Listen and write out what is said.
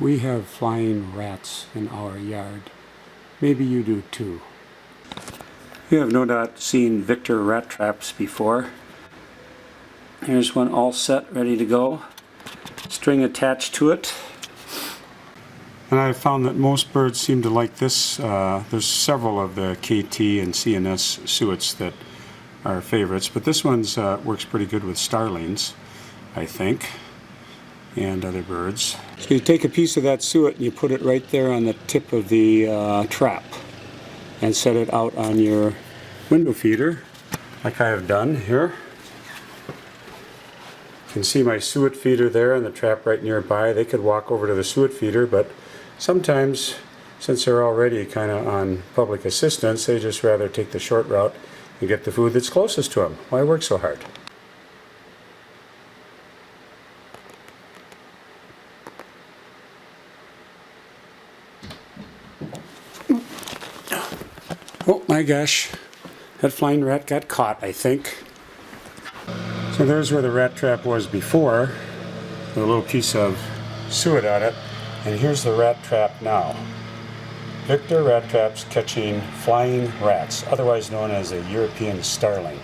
We have flying rats in our yard. Maybe you do too. You have no doubt seen Victor rat traps before. Here's one all set, ready to go. String attached to it. And I've found that most birds seem to like this. There's several of the KT and CNS suets that are favorites, but this one's works pretty good with starlings, I think, and other birds. So you take a piece of that suet and you put it right there on the tip of the trap and set it out on your window feeder, like I have done here. You can see my suet feeder there and the trap right nearby. They could walk over to the suet feeder, but sometimes, since they're already kind of on public assistance, they just rather take the short route and get the food that's closest to them. Why work so hard? Oh my gosh, that flying rat got caught, I think. So there's where the rat trap was before, with a little piece of suet on it, and here's the rat trap now. Victor rat traps catching flying rats, otherwise known as a European starling.